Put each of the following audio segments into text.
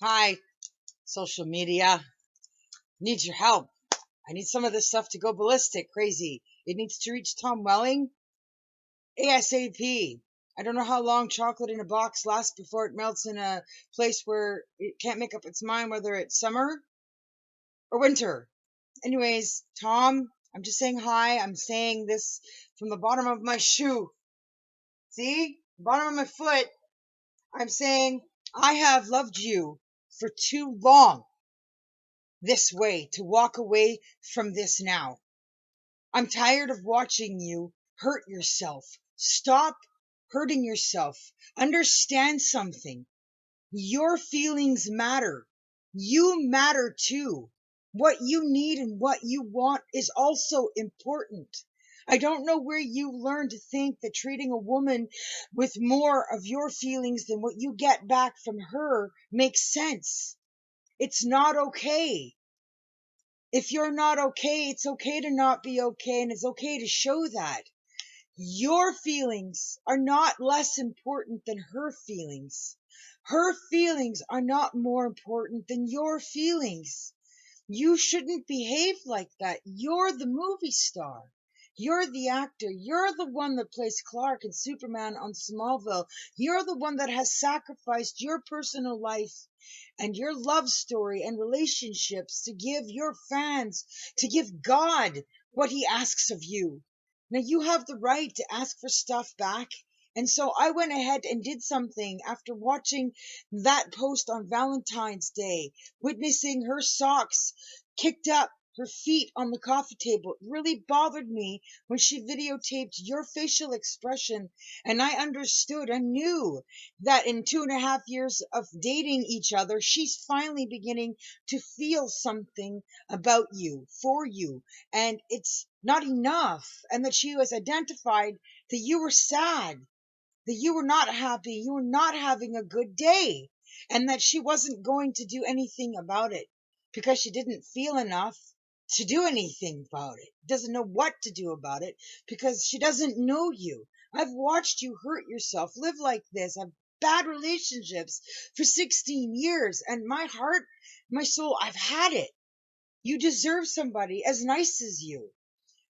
Hi, social media. Need your help. I need some of this stuff to go ballistic, crazy. It needs to reach Tom Welling ASAP. I don't know how long chocolate in a box lasts before it melts in a place where it can't make up its mind whether it's summer or winter. Anyways, Tom, I'm just saying hi. I'm saying this from the bottom of my shoe. See? Bottom of my foot. I'm saying I have loved you for too long this way to walk away from this now. I'm tired of watching you hurt yourself. Stop hurting yourself. Understand something. Your feelings matter. You matter too. What you need and what you want is also important. I don't know where you learned to think that treating a woman with more of your feelings than what you get back from her makes sense. It's not okay. If you're not okay, it's okay to not be okay, and it's okay to show that. Your feelings are not less important than her feelings. Her feelings are not more important than your feelings. You shouldn't behave like that. You're the movie star. You're the actor. You're the one that plays Clark and Superman on Smallville. You're the one that has sacrificed your personal life and your love story and relationships to give your fans, to give God what he asks of you. Now you have the right to ask for stuff back. And so I went ahead and did something after watching that post on Valentine's Day, witnessing her socks kicked up, her feet on the coffee table. It really bothered me when she videotaped your facial expression, and I understood, I knew that in 2.5 years of dating each other, she's finally beginning to feel something about you, for you, and it's not enough, and that she was identified that you were sad, that you were not happy, you were not having a good day, and that she wasn't going to do anything about it because she didn't feel enough to do anything about it. Doesn't know what to do about it because she doesn't know you. I've watched you hurt yourself, live like this, have bad relationships for 16 years, and my heart, my soul, I've had it. You deserve somebody as nice as you.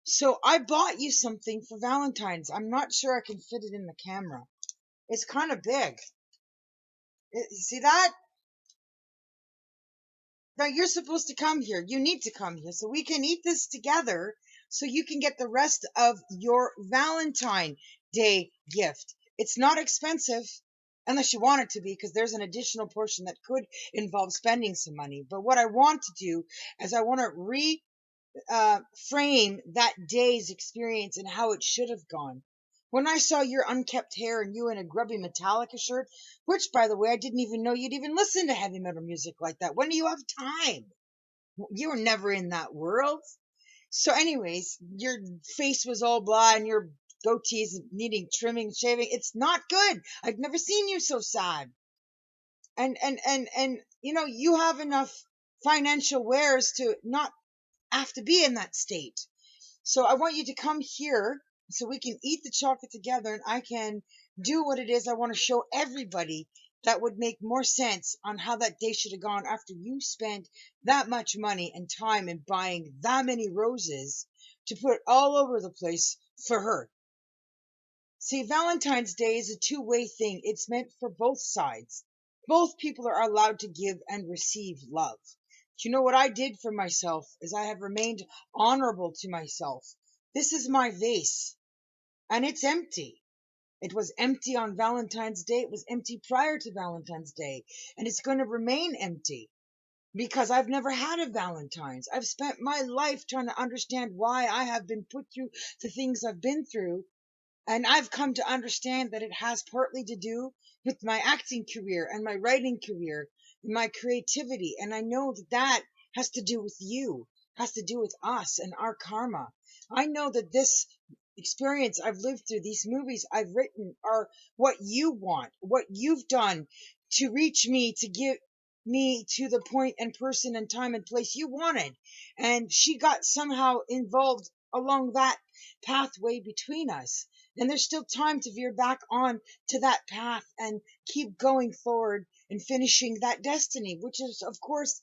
So I bought you something for Valentine's. I'm not sure I can fit it in the camera. It's kind of big. You see that? Now you're supposed to come here. You need to come here so we can eat this together so you can get the rest of your Valentine Day gift. It's not expensive unless you want it to be, because there's an additional portion that could involve spending some money. But what I want to do is I want to frame that day's experience and how it should have gone. When I saw your unkept hair and you in a grubby Metallica shirt, which, by the way, I didn't even know you'd even listen to heavy metal music like that. When do you have time? You were never in that world. So anyways, your face was all blah and your goatee's needing trimming, shaving. It's not good. I've never seen you so sad. And you have enough financial wares to not have to be in that state. So I want you to come here so we can eat the chocolate together and I can do what it is I want to show everybody that would make more sense on how that day should have gone after you spent that much money and time in buying that many roses to put all over the place for her. See, Valentine's Day is a two-way thing. It's meant for both sides. Both people are allowed to give and receive love. Do you know what I did for myself is I have remained honorable to myself. This is my vase, and it's empty. It was empty on Valentine's Day. It was empty prior to Valentine's Day, and it's going to remain empty because I've never had a Valentine's. I've spent my life trying to understand why I have been put through the things I've been through, and I've come to understand that it has partly to do with my acting career and my writing career and my creativity. And I know that that has to do with you, has to do with us and our karma. I know that this experience I've lived through, these movies I've written, are what you want, what you've done to reach me, to give me to the point and person and time and place you wanted. And she got somehow involved along that pathway between us. And there's still time to veer back on to that path and keep going forward and finishing that destiny, which is, of course,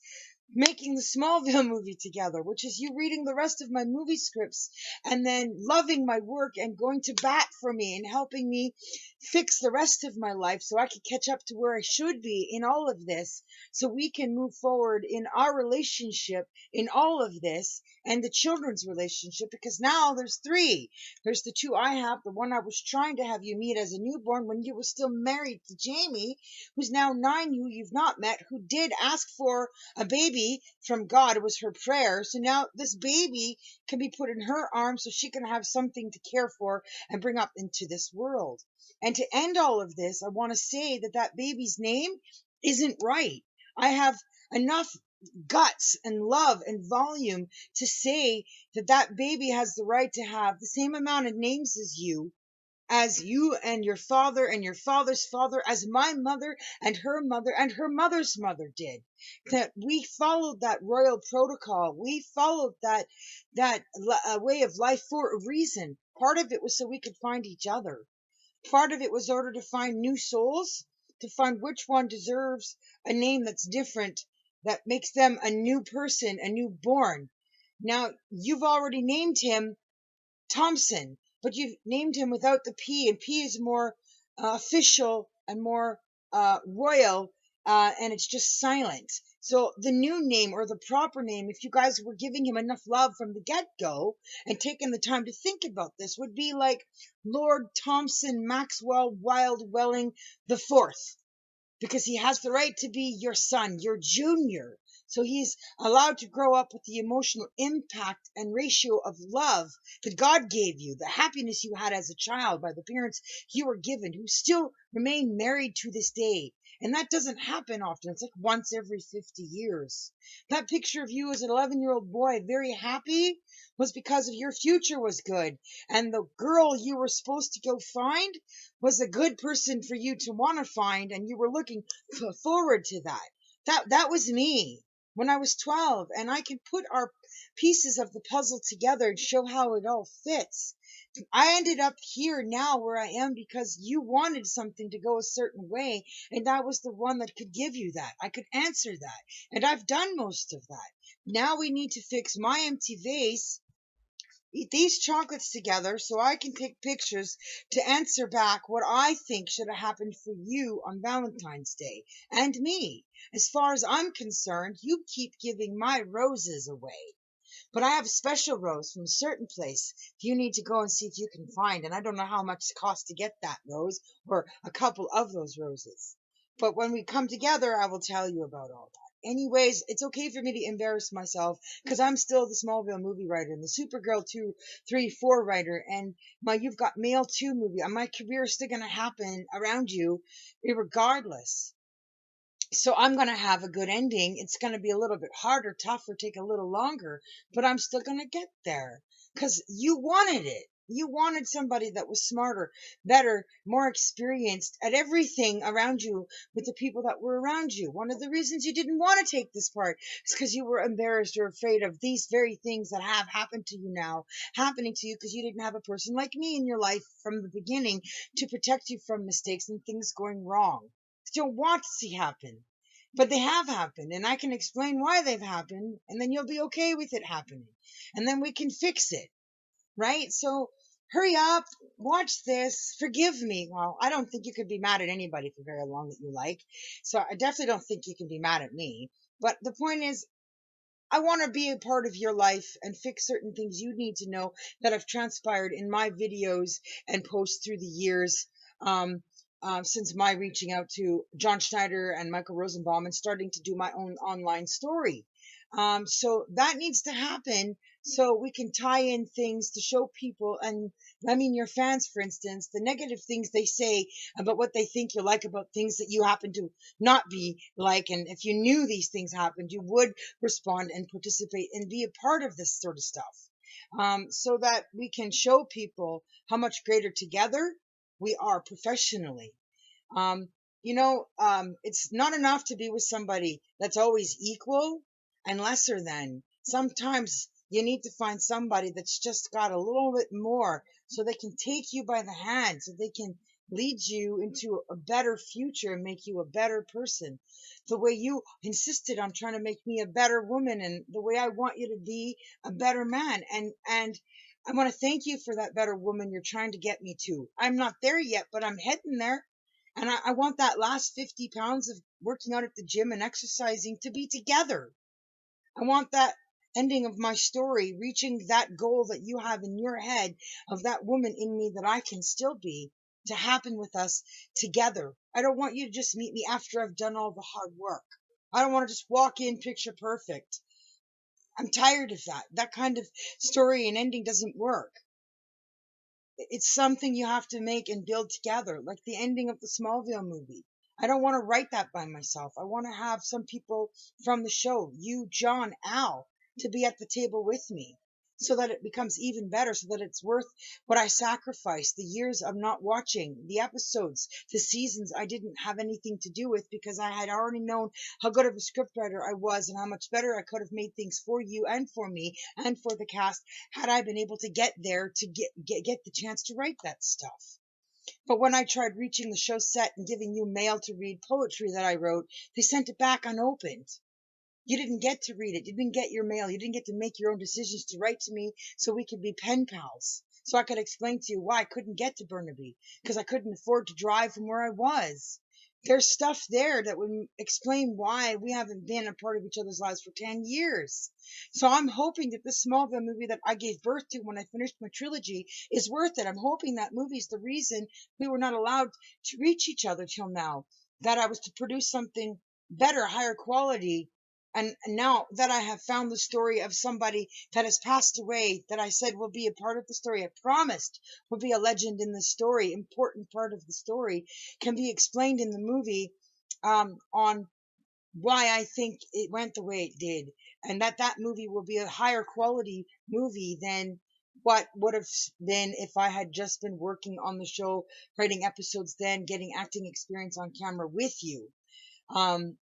making the Smallville movie together, which is you reading the rest of my movie scripts and then loving my work and going to bat for me and helping me fix the rest of my life so I can catch up to where I should be in all of this, so we can move forward in our relationship in all of this and the children's relationship, because now there's three. There's the two I have, the one I was trying to have you meet as a newborn when you were still married to Jamie, who's now 9, who you've not met, who did ask for a baby from God. It was her prayer. So now this baby can be put in her arms so she can have something to care for and bring up into this world. And to end all of this, I want to say that that baby's name isn't right. I have enough guts and love and volume to say that that baby has the right to have the same amount of names as you and your father's father, as my mother and her mother's mother did. That we followed that royal protocol. We followed that way of life for a reason. Part of it was so we could find each other. Part of it was in order to find new souls, to find which one deserves a name that's different, that makes them a new person, a new born. Now, you've already named him Thompson, but you've named him without the P, and P is more official and more royal, and it's just silent. So the new name, or the proper name, if you guys were giving him enough love from the get-go and taking the time to think about this, would be like Lord Thompson Maxwell Wild Welling the Fourth, because he has the right to be your son, your junior. So he's allowed to grow up with the emotional impact and ratio of love that God gave you, the happiness you had as a child by the parents you were given, who still remain married to this day. And that doesn't happen often. It's like once every 50 years. That picture of you as an 11-year-old boy, very happy, was because of your future was good. And the girl you were supposed to go find was a good person for you to want to find, and you were looking forward to that. That was me when I was 12, and I can put our pieces of the puzzle together and show how it all fits. I ended up here now where I am because you wanted something to go a certain way, and I was the one that could give you that. I could answer that, and I've done most of that. Now we need to fix my empty vase, eat these chocolates together so I can take pictures to answer back what I think should have happened for you on Valentine's Day, and me. As far as I'm concerned, you keep giving my roses away. But I have a special rose from a certain place you need to go and see if you can find. And I don't know how much it costs to get that rose, or a couple of those roses. But when we come together, I will tell you about all that. Anyways, it's okay for me to embarrass myself because I'm still the Smallville movie writer and the Supergirl 2, 3, 4 writer, and my You've Got Mail 2 movie. And my career is still going to happen around you regardless. So I'm going to have a good ending. It's going to be a little bit harder, tougher, take a little longer, but I'm still going to get there because you wanted it. You wanted somebody that was smarter, better, more experienced at everything around you with the people that were around you. One of the reasons you didn't want to take this part is because you were embarrassed or afraid of these very things that have happened to you now, happening to you because you didn't have a person like me in your life from the beginning to protect you from mistakes and things going wrong. Don't want to see happen, but they have happened, and I can explain why they've happened, and then you'll be okay with it happening, and then we can fix it, right? So hurry up, watch this, forgive me. Well, I don't think you could be mad at anybody for very long that you like, so I definitely don't think you can be mad at me. But the point is, I want to be a part of your life and fix certain things you need to know that have transpired in my videos and posts through the years, since my reaching out to John Schneider and Michael Rosenbaum and starting to do my own online story. So that needs to happen so we can tie in things to show people, and I mean your fans, for instance, the negative things they say about what they think you like about things that you happen to not be like. And if you knew these things happened, you would respond and participate and be a part of this sort of stuff, so that we can show people how much greater together we are professionally. Um, it's not enough to be with somebody that's always equal and lesser than. Sometimes You need to find somebody that's just got a little bit more so they can take you by the hand, so they can lead you into a better future and make you a better person. The way you insisted on trying to make me a better woman, and the way I want you to be a better man. And I want to thank you for that better woman you're trying to get me to. I'm not there yet, but I'm heading there. And I want that last 50 pounds of working out at the gym and exercising to be together. I want that ending of my story, reaching that goal that you have in your head of that woman in me that I can still be, to happen with us together. I don't want you to just meet me after I've done all the hard work. I don't want to just walk in picture perfect. I'm tired of that. That kind of story and ending doesn't work. It's something you have to make and build together, like the ending of the Smallville movie. I don't want to write that by myself. I want to have some people from the show, you, John, Al, to be at the table with me, so that it becomes even better, so that it's worth what I sacrificed, the years of not watching, the episodes, the seasons I didn't have anything to do with because I had already known how good of a scriptwriter I was and how much better I could have made things for you and for me and for the cast had I been able to get there to get the chance to write that stuff. But when I tried reaching the show set and giving you mail to read poetry that I wrote, they sent it back unopened. You didn't get to read it. You didn't get your mail. You didn't get to make your own decisions to write to me so we could be pen pals. So I could explain to you why I couldn't get to Burnaby, because I couldn't afford to drive from where I was. There's stuff there that would explain why we haven't been a part of each other's lives for 10 years. So I'm hoping that this Smallville movie that I gave birth to when I finished my trilogy is worth it. I'm hoping that movie's the reason we were not allowed to reach each other till now, that I was to produce something better, higher quality. And now that I have found the story of somebody that has passed away, that I said will be a part of the story, I promised will be a legend in the story, important part of the story, can be explained in the movie, on why I think it went the way it did, and that movie will be a higher quality movie than what would have been if I had just been working on the show, writing episodes, then getting acting experience on camera with you.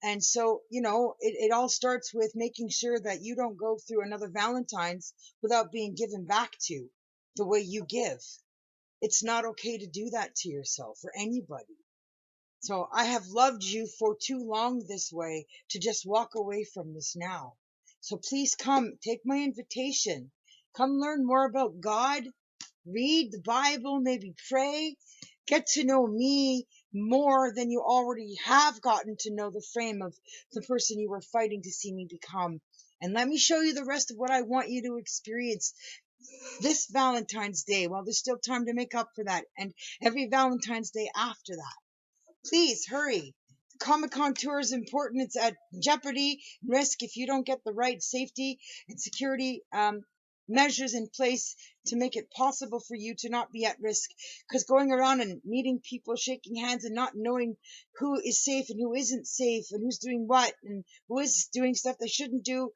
And so, it all starts with making sure that you don't go through another Valentine's without being given back to the way you give. It's not okay to do that to yourself or anybody. So I have loved you for too long this way to just walk away from this now. So please come, take my invitation. Come learn more about God, read the Bible, maybe pray, get to know me more than you already have gotten to know the frame of the person you were fighting to see me become. And let me show you the rest of what I want you to experience this Valentine's Day, while there's still time to make up for that, and every Valentine's Day after that. Please hurry. The Comic-Con tour is important. It's at jeopardy, risk if you don't get the right safety and security measures in place to make it possible for you to not be at risk. Because going around and meeting people, shaking hands, and not knowing who is safe and who isn't safe, and who's doing what, and who is doing stuff they shouldn't do,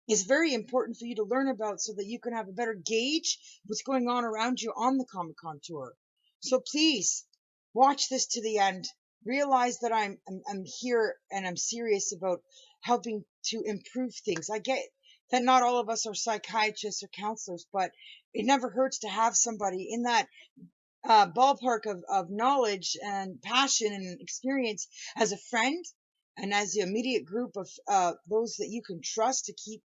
is very important for you to learn about, so that you can have a better gauge of what's going on around you on the Comic-Con tour. So please watch this to the end. Realize that I'm here and I'm serious about helping to improve things. I get that not all of us are psychiatrists or counselors, but it never hurts to have somebody in that ballpark of knowledge and passion and experience as a friend, and as the immediate group of those that you can trust to keep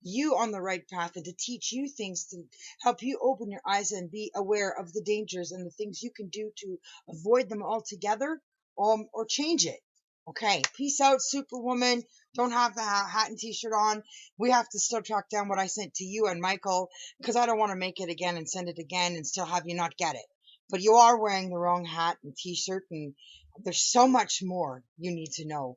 you on the right path, and to teach you things to help you open your eyes and be aware of the dangers and the things you can do to avoid them altogether, or change it. Okay, peace out, Superwoman. Don't have the hat and t-shirt on. We have to still track down what I sent to you and Michael, because I don't want to make it again and send it again and still have you not get it. But you are wearing the wrong hat and t-shirt, and there's so much more you need to know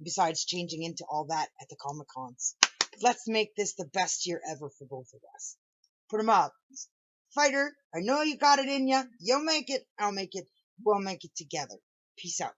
besides changing into all that at the Comic-Cons. Let's make this the best year ever for both of us. Put 'em up. Fighter, I know you got it in ya. You'll make it. I'll make it. We'll make it together. Peace out.